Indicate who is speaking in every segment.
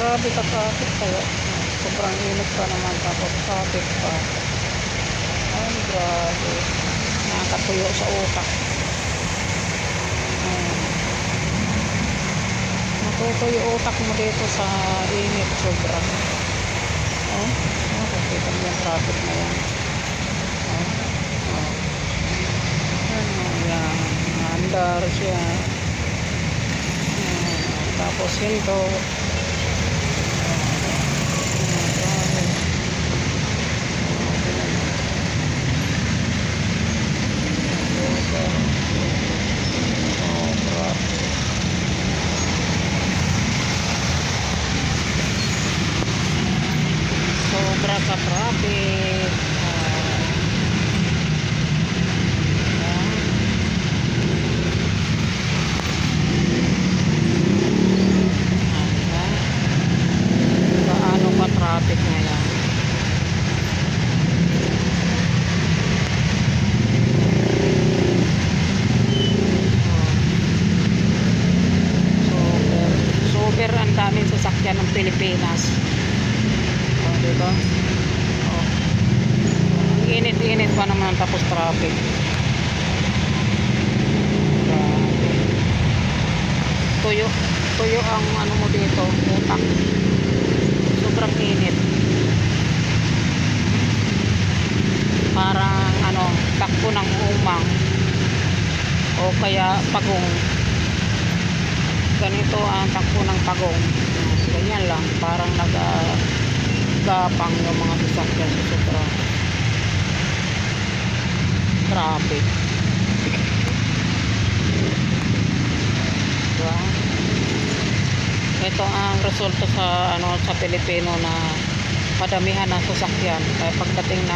Speaker 1: Grabe ka traffic kaya. Sobrang init pa naman tapos traffic pa. Ay, grabe. Nakakatuyo sa utak. Natutuyo utak mo dito sa init sobra. Oh, nakakita mo yung traffic na yan. Ano yan, andar siya. Tapos hinto. Sobra sa traffic. Paano pa traffic ngayon? Super ang daming sasakyan ng Pilipinas. Diba? Ang init-init pa naman tapos traffic. Grabe. Tuyo ang ano mo dito, utak. Sobrang init. Parang ano, takbo ng umang o kaya pagong. Ganito ang takbo ng pagong. Ganyan lang, parang gapang yung mga sasakyan sa sobra traffic. Diba? Ito ang resulta sa ano sa Pilipino na padamihan ng sasakyan. Kaya pagdating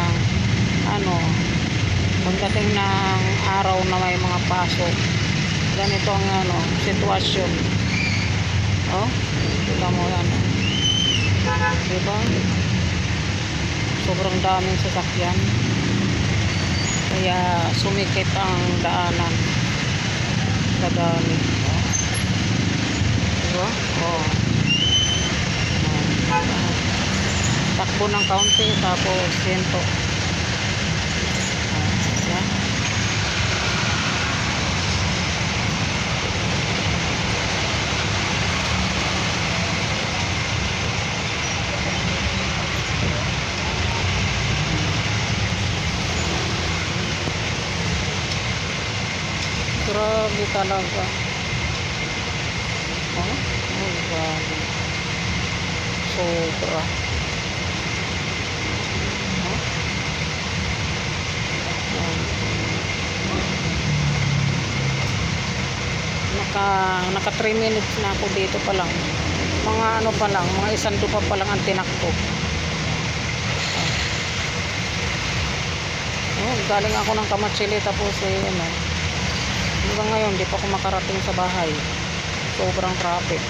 Speaker 1: ng araw na may mga pasok, ganito ang ano sitwasyon. Oh, kita mo yan. Diba? Sobrang daming sasakyan. Kaya sumikip ang daanan sa dami. Diba? Oh. Takbo ng kaunti tapos sento. Diba? Grabe talaga. Oh, grabe. Sobra. Naka 3 minutes na ako dito pa lang. Mga ano pa lang, mga 1 pa lang ang tinakbo. Oh, galing ako ng Kamatsili tapos ano. Hanggang ngayon, di pa ako makarating sa bahay. Sobrang traffic.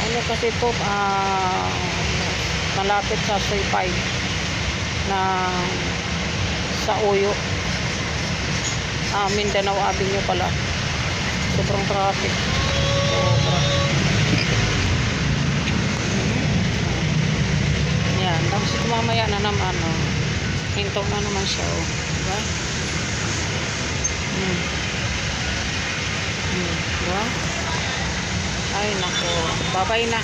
Speaker 1: Ano kasi ito, malapit sa C5 na sa Uyo. Mindanao Avenue pala. Sobrang traffic. Sobra. Yan. Tapos ito mamaya na naman, hinto na naman siya, diba? Diba? Ay nako, babay na.